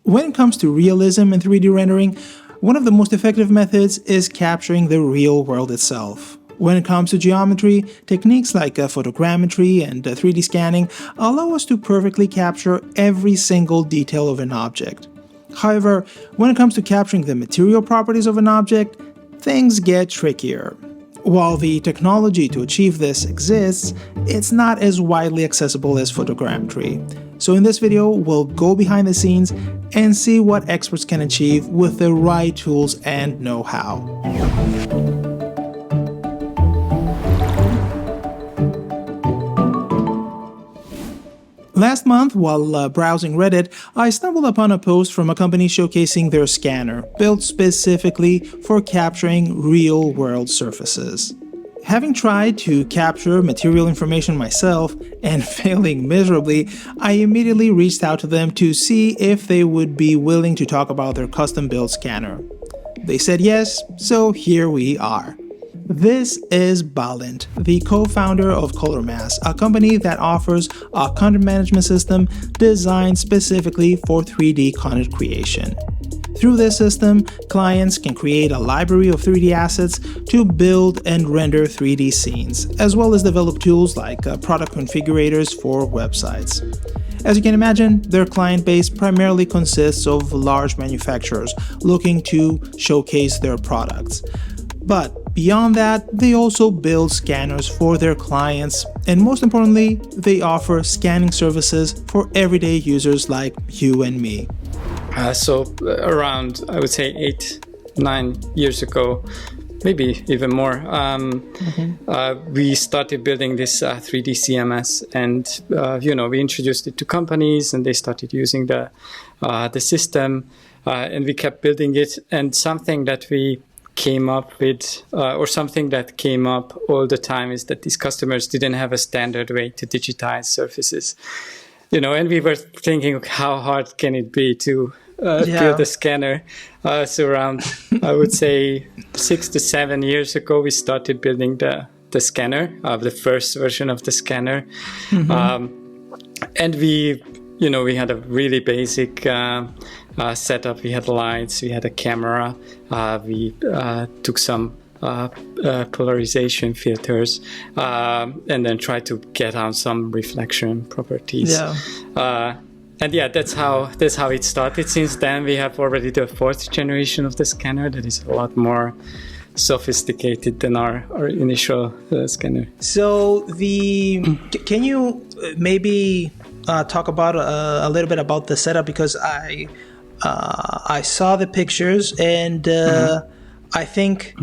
When it comes to realism in 3D rendering, one of the most effective methods is capturing the real world itself. When it comes to geometry, techniques like photogrammetry and 3D scanning allow us to perfectly capture every single detail of an object. However, when it comes to capturing the material properties of an object, things get trickier. While the technology to achieve this exists, it's not as widely accessible as photogrammetry. So in this video, we'll go behind the scenes and see what experts can achieve with the right tools and know-how. Last month, while browsing Reddit, I stumbled upon a post from a company showcasing their scanner, built specifically for capturing real-world surfaces. Having tried to capture material information myself and failing miserably, I immediately reached out to them to see if they would be willing to talk about their custom-built scanner. They said yes, so here we are. This is Balint, the co-founder of ColorMass, a company that offers a content management system designed specifically for 3D content creation. Through this system, clients can create a library of 3D assets to build and render 3D scenes, as well as develop tools like product configurators for websites. As you can imagine, their client base primarily consists of large manufacturers looking to showcase their products. But beyond that, they also build scanners for their clients, and most importantly, they offer scanning services for everyday users like you and me. So around, I would say 8-9 years ago, maybe even more, we started building this 3D CMS, and we introduced it to companies, and they started using the system, and we kept building it. And something that we came up with, or something that came up all the time, is that these customers didn't have a standard way to digitize surfaces. And we were thinking, how hard can it be to build a scanner? So around, I would say 6 to 7 years ago, we started building the scanner, the first version of the scanner. And we had a really basic setup. We had lights, we had a camera, we took some polarization filters, and then tried to get on some reflection properties. That's how it started. Since then, we have already the 4th generation of the scanner that is a lot more sophisticated than our initial scanner. So can you maybe talk about a little bit about the setup, because I saw the pictures, and I think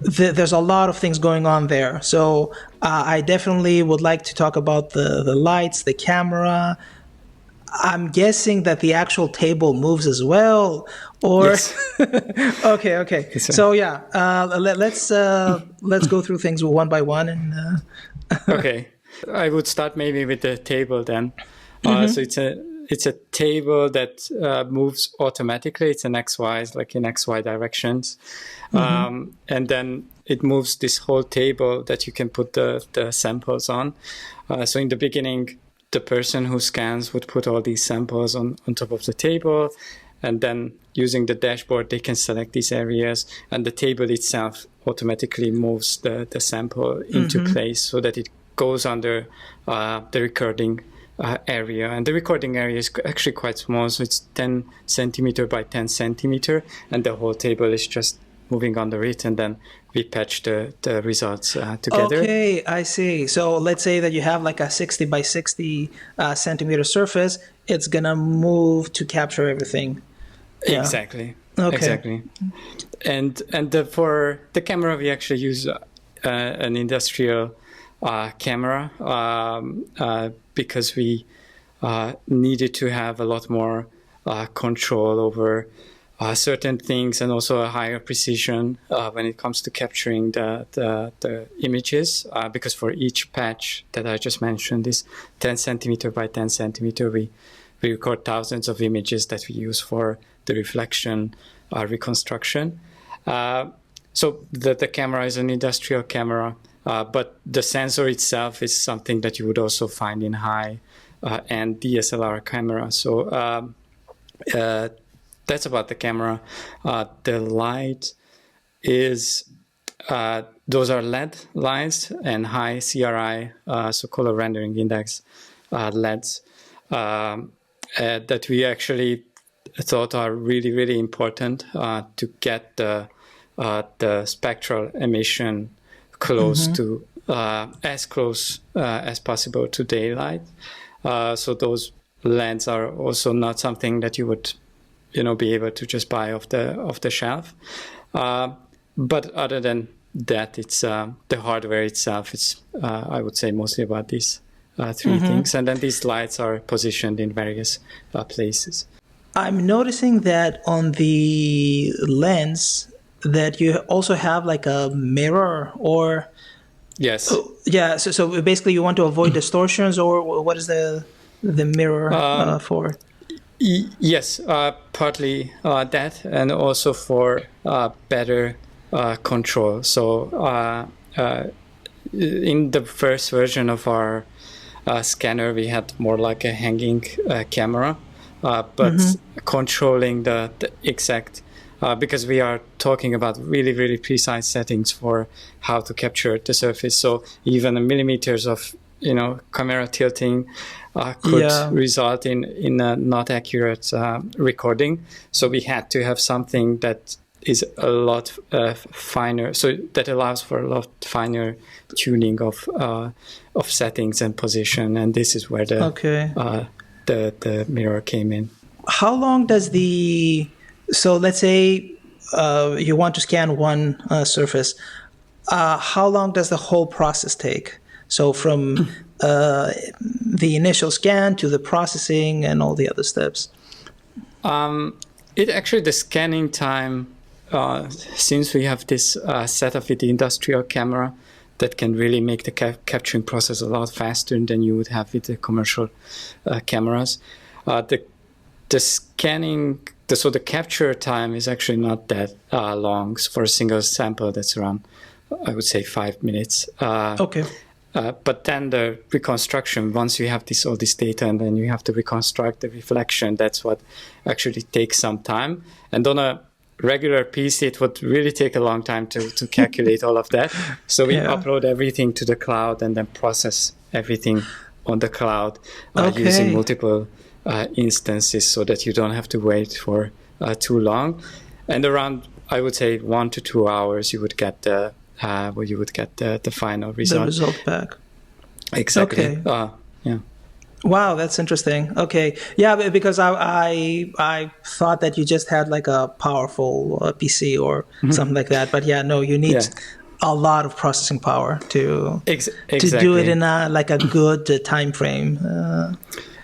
there's a lot of things going on there. So I definitely would like to talk about the lights, the camera. I'm guessing that the actual table moves as well, or yes. Okay. Yes, so let's go through things one by one. And okay, I would start maybe with the table then. So it's a table that moves automatically. It's an XY, like in XY directions. And then it moves this whole table that you can put the samples on. So in the beginning, the person who scans would put all these samples on top of the table. And then using the dashboard, they can select these areas. And the table itself automatically moves the sample into place so that it goes under the recording area. And the recording area is actually quite small, so it's 10 centimeter by 10 centimeter, and the whole table is just moving under it, and then we patch the results together. Okay, I see. So let's say that you have like a 60 by 60 centimeter surface. It's gonna move to capture everything. Yeah. Exactly. Okay. Exactly. And for the camera, we actually use an industrial camera because we needed to have a lot more control over certain things, and also a higher precision when it comes to capturing the images, because for each patch that I just mentioned, this 10 centimeter by 10 centimeter, we record thousands of images that we use for the reflection reconstruction. So the camera is an industrial camera, but the sensor itself is something that you would also find in high-end DSLR camera. So That's about the camera. The light is, those are LED lights and high CRI, so color rendering index LEDs, that we actually thought are really, really important to get the spectral emission close to, as close as possible to daylight. So those LEDs are also not something that you would, be able to just buy off the shelf. But other than that, it's the hardware itself. It's I would say mostly about these three things, and then these lights are positioned in various places. I'm noticing that on the lens that you also have like a mirror, or Yes. yeah. So basically, you want to avoid distortions, or what is the mirror for? Yes, partly that, and also for better control. So in the first version of our scanner, we had more like a hanging camera, but controlling the exact, because we are talking about really, really precise settings for how to capture the surface. So even millimeters of camera tilting could result in a not accurate recording. So we had to have something that is a lot finer, so that allows for a lot finer tuning of settings and position. And this is where the mirror came in. How long does so let's say you want to scan one surface, how long does the whole process take? So from the initial scan to the processing and all the other steps? The scanning time, since we have this setup with the industrial camera that can really make the capturing process a lot faster than you would have with the commercial cameras, the scanning, so the capture time is actually not that long. So for a single sample, that's around, I would say, 5 minutes. Okay. But then the reconstruction, once you have all this data, and then you have to reconstruct the reflection, that's what actually takes some time. And on a regular piece, it would really take a long time to calculate all of that. So we upload everything to the cloud and then process everything on the cloud using multiple instances, so that you don't have to wait for too long. And around, I would say, 1 to 2 hours, you would get the final result. The result back. Exactly. Okay. Yeah. Wow, that's interesting. Okay. Yeah, because I thought that you just had like a powerful PC or something like that. But yeah, no, you need a lot of processing power to do it in a good time frame.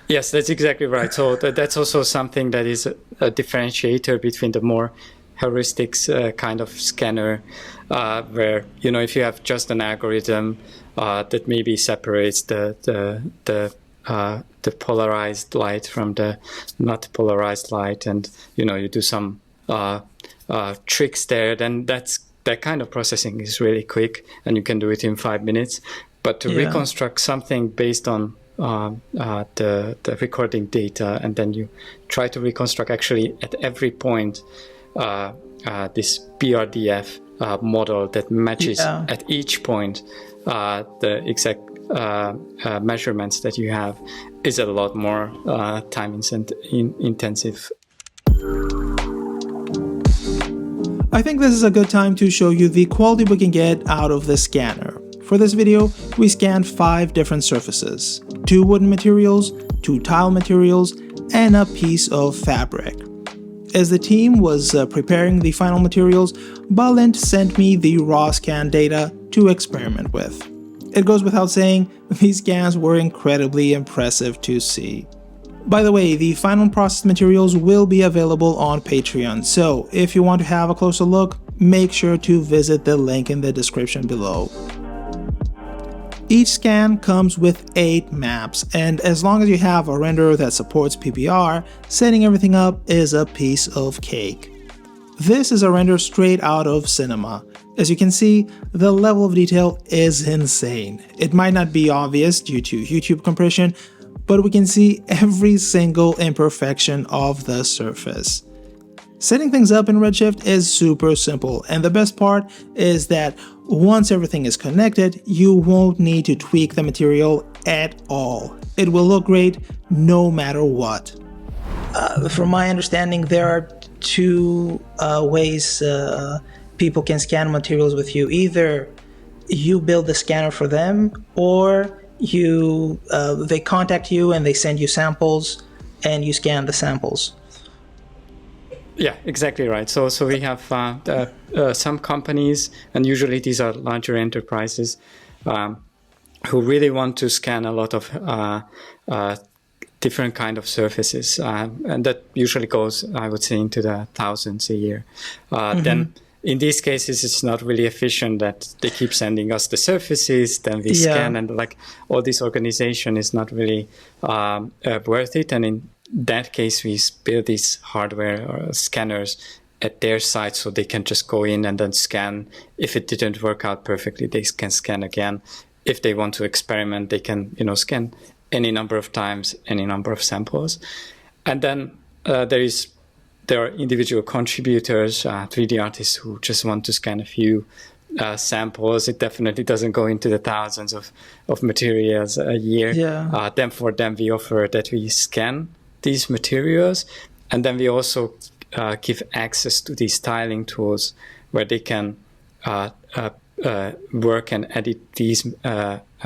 Yes, that's exactly right. So that's also something that is a differentiator between the more heuristics kind of scanner, where if you have just an algorithm that maybe separates the polarized light from the not polarized light, and you do some tricks there, then that kind of processing is really quick, and you can do it in 5 minutes. But to reconstruct something based on the recording data, and then you try to reconstruct actually at every point this BRDF model that matches at each point the exact measurements that you have, is a lot more time intensive. I think this is a good time to show you the quality we can get out of the scanner. For this video, we scanned 5 different surfaces: 2 wooden materials, 2 tile materials, and a piece of fabric. As the team was preparing the final materials, Balint sent me the raw scan data to experiment with. It goes without saying, these scans were incredibly impressive to see. By the way, the final processed materials will be available on Patreon, so if you want to have a closer look, make sure to visit the link in the description below. Each scan comes with 8 maps, and as long as you have a renderer that supports PBR, setting everything up is a piece of cake. This is a render straight out of cinema. As you can see, the level of detail is insane. It might not be obvious due to YouTube compression, but we can see every single imperfection of the surface. Setting things up in Redshift is super simple, and the best part is that once everything is connected, you won't need to tweak the material at all. It will look great no matter what. From my understanding, there are two ways people can scan materials with you. Either you build the scanner for them, or they contact you and they send you samples and you scan the samples. Yeah, exactly right. So we have some companies, and usually these are larger enterprises, who really want to scan a lot of different kind of surfaces, and that usually goes, I would say, into the thousands a year. Then in these cases, it's not really efficient that they keep sending us the surfaces, then we scan, and like all this organization is not really worth it. And in that case, we build these hardware or scanners at their site, so they can just go in and then scan. If it didn't work out perfectly, they can scan again. If they want to experiment, they can, scan any number of times, any number of samples. And then there are individual contributors, 3D artists who just want to scan a few samples. It definitely doesn't go into the thousands of materials a year. Then for them, we offer that we scan these materials, and then we also give access to these styling tools where they can work and edit these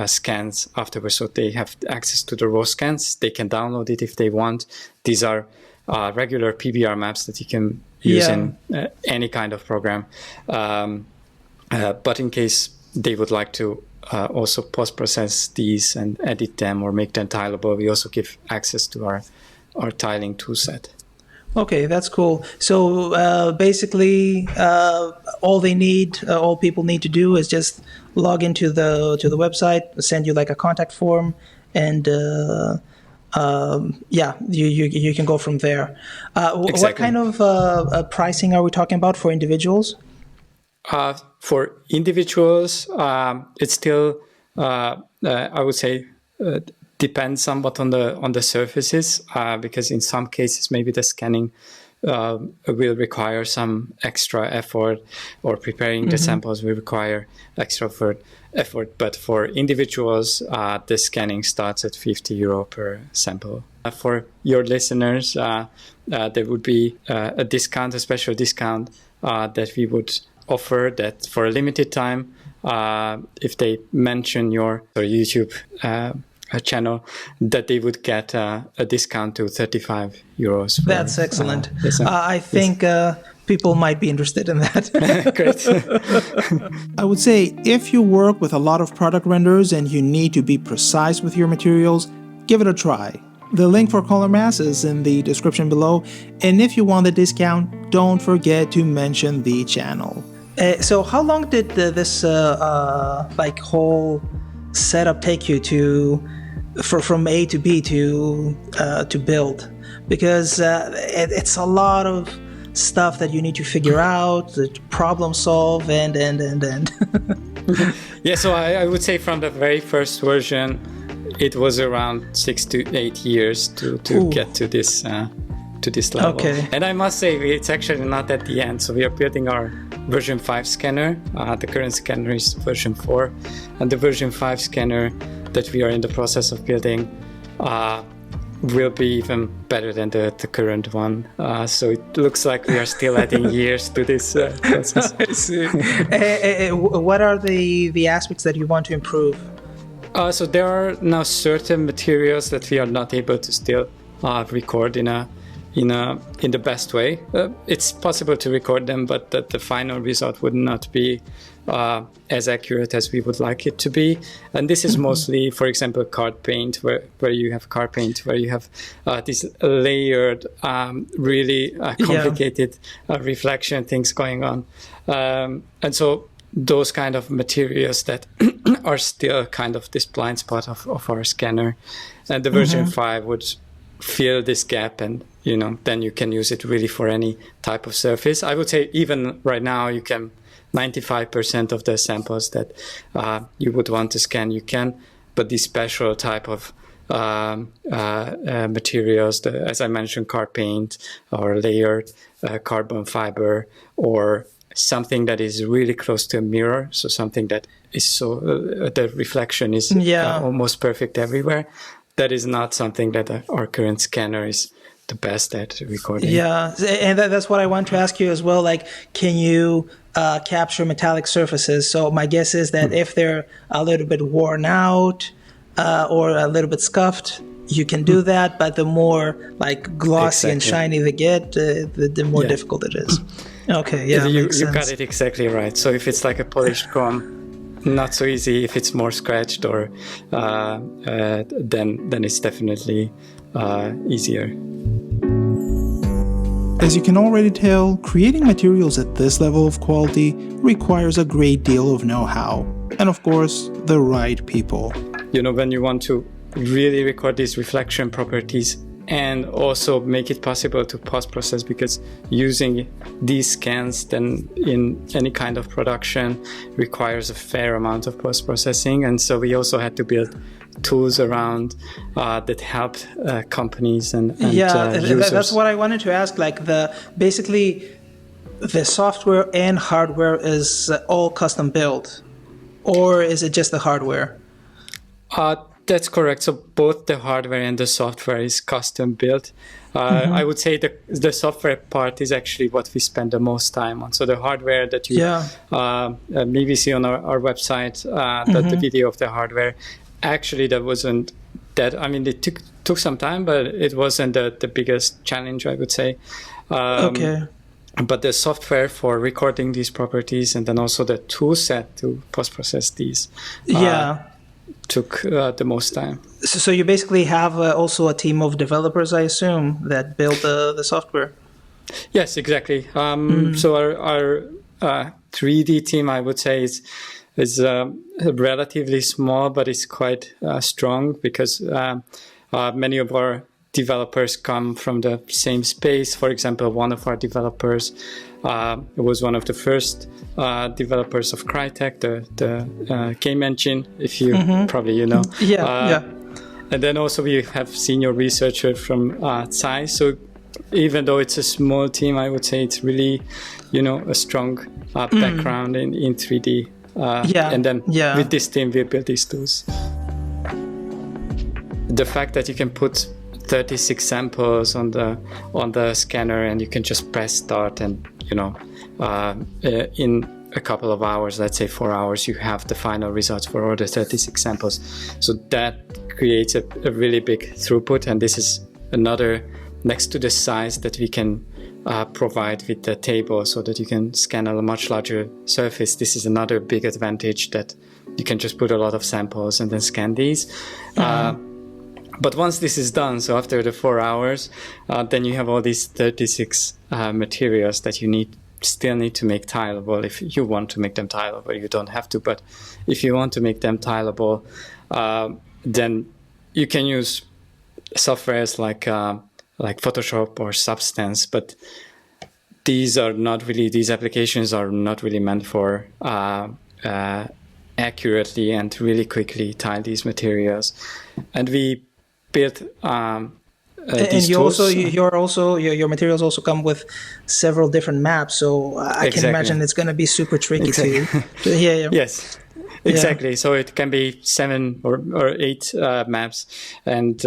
scans afterwards. So they have access to the raw scans. They can download it if they want. These are regular PBR maps that you can use in any kind of program. But in case they would like to also post-process these and edit them or make them tileable, we also give access to our tiling toolset. Okay, that's cool. So basically, all people need to do is just log into the website, send you like a contact form, and you can go from there. Exactly. What kind of pricing are we talking about for individuals? For individuals, it's still, I would say, depends somewhat on the surfaces, because in some cases maybe the scanning will require some extra effort, or preparing the samples will require extra effort. But for individuals, the scanning starts at €50 per sample. For your listeners, there would be a special discount that we would offer, that for a limited time, if they mention your YouTube channel, that they would get a discount to €35. That's excellent. I think people might be interested in that. Great. I would say if you work with a lot of product renders and you need to be precise with your materials, give it a try. The link for Color Mass is in the description below, and if you want the discount, don't forget to mention the channel. So how long did this whole setup take you from A to B to build? Because it's a lot of stuff that you need to figure out, problem solve, and. Yeah, so I would say from the very first version, it was around 6 to 8 years to get to this level. Okay. And I must say, it's actually not at the end. So we are building our version 5 scanner. The current scanner is version 4, and the version 5 scanner that we are in the process of building will be even better than the current one. So it looks like we are still adding years to this process. I see. What are the aspects that you want to improve? So there are now certain materials that we are not able to still record in the best way. It's possible to record them, but that the final result would not be as accurate as we would like it to be. And this is mostly, for example, card paint, where you have card paint, where you have these layered, really complicated reflection things going on. And so those kind of materials that are still kind of this blind spot of our scanner. And the version 5 would fill this gap, and then you can use it really for any type of surface. I would say even right now you can 95% of the samples that you would want to scan, you can, but the special type of materials, as I mentioned, car paint or layered carbon fiber, or something that is really close to a mirror, so something that is so the reflection is almost perfect everywhere. That is not something that our current scanner is the best at recording. Yeah, and that's what I want to ask you as well. Like, can you capture metallic surfaces? So my guess is that if they're a little bit worn out or a little bit scuffed, you can do that. But the more like glossy and shiny they get, the more difficult it is. Okay, yeah, you got it exactly right. So if it's like a polished chrome, not so easy. If it's more scratched, or then it's definitely easier. As you can already tell, creating materials at this level of quality requires a great deal of know-how, and of course, the right people. When you want to really record these reflection properties and also make it possible to post-process, because using these scans then in any kind of production requires a fair amount of post-processing. And so we also had to build tools around that help companies and users. That's what I wanted to ask. Like basically the software and hardware is all custom built, or is it just the hardware? That's correct. So both the hardware and the software is custom built. I would say the software part is actually what we spend the most time on. So the hardware that you maybe see on our website, the video of the hardware, actually that wasn't that. I mean, it took some time, but it wasn't the biggest challenge, I would say. But the software for recording these properties, and then also the tool set to post-process these, took the most time. So you basically have also a team of developers, I assume, that build the software. Yes, exactly. So our 3D team, I would say, is relatively small, but it's quite strong, because many of our developers come from the same space. For example, one of our developers was one of the first developers of Crytek, the game engine, if you probably know. And then also we have senior researcher from Tsai. So even though it's a small team, I would say it's really, a strong background in 3D. And then with this team, we built these tools. The fact that you can put 36 samples on the scanner and you can just press start, and in a couple of hours, let's say 4 hours, you have the final results for all the 36 samples. So that creates a really big throughput, and this is another, next to the size that we can provide with the table, so that you can scan a much larger surface. This is another big advantage, that you can just put a lot of samples and then scan these. But once this is done, so after the 4 hours, then you have all these 36 materials that you still need to make tileable. If you want to make them tileable, you don't have to. But if you want to make them tileable, then you can use softwares like Photoshop or Substance. But these applications are not really meant for accurately and really quickly tile these materials. And we built these tools. Your materials also come with several different maps, so I can imagine it's going to be super tricky to Yes, exactly. So it can be 7 or 8 maps, and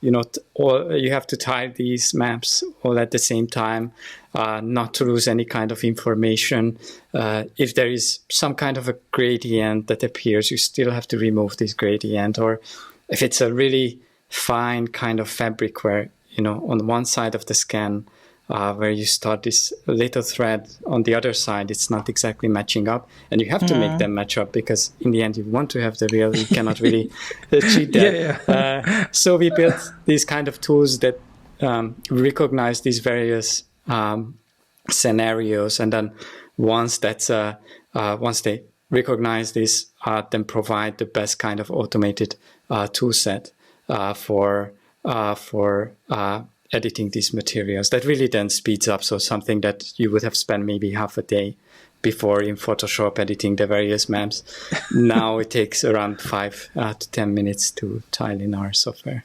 you have to tile these maps all at the same time, not to lose any kind of information. If there is some kind of a gradient that appears, you still have to remove this gradient. Or if it's a really fine kind of fabric where, on one side of the scan, where you start this little thread, on the other side, it's not exactly matching up, and you have to make them match up, because in the end, you want to have the real, you cannot really cheat that. So we built these kind of tools that recognize these various scenarios, and then once they recognize this, then provide the best kind of automated tool set for editing these materials. That really then speeds up. So something that you would have spent maybe half a day before in Photoshop editing the various maps. Now it takes around 5 to 10 minutes to tile in our software.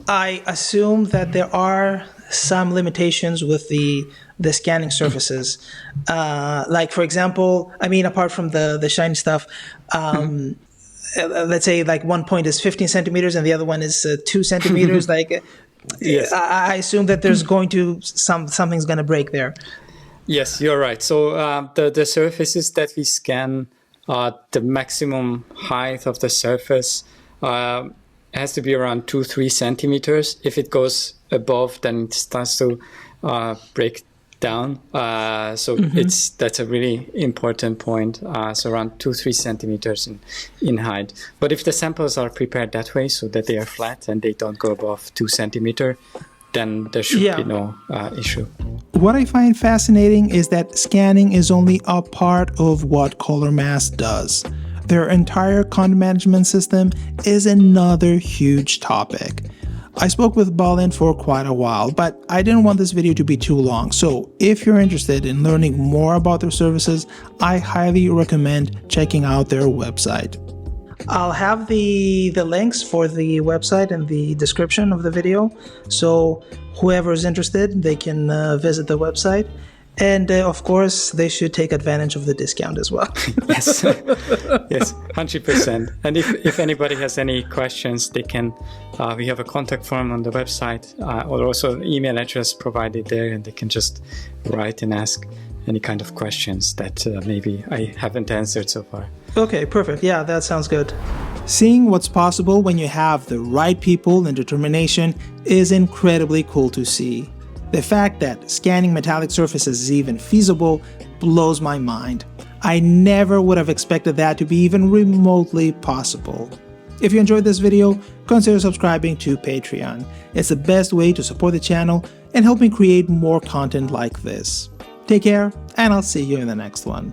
I assume that there are some limitations with the scanning surfaces. Like, for example, I mean, apart from the shiny stuff, let's say like one point is 15 centimeters and the other one is 2 centimeters. Like, yes. I assume that there's going to something's going to break there. Yes, you're right. So the surfaces that we scan, the maximum height of the surface has to be around 2-3 centimeters. If it goes above, then it starts to break down. That's a really important point. So around 2-3 centimeters in height. But if the samples are prepared that way, so that they are flat and they don't go above 2 centimeters, then there should be no issue. What I find fascinating is that scanning is only a part of what ColorMass does. Their entire content management system is another huge topic. I spoke with Balint for quite a while, but I didn't want this video to be too long, so if you're interested in learning more about their services, I highly recommend checking out their website. I'll have the links for the website in the description of the video, so whoever is interested, they can visit the website. And of course, they should take advantage of the discount as well. Yes, yes, 100%. And if anybody has any questions, they can. We have a contact form on the website, or also email address provided there, and they can just write and ask any kind of questions that maybe I haven't answered so far. Okay, perfect. Yeah, that sounds good. Seeing what's possible when you have the right people and determination is incredibly cool to see. The fact that scanning metallic surfaces is even feasible blows my mind. I never would have expected that to be even remotely possible. If you enjoyed this video, consider subscribing to Patreon. It's the best way to support the channel and help me create more content like this. Take care, and I'll see you in the next one.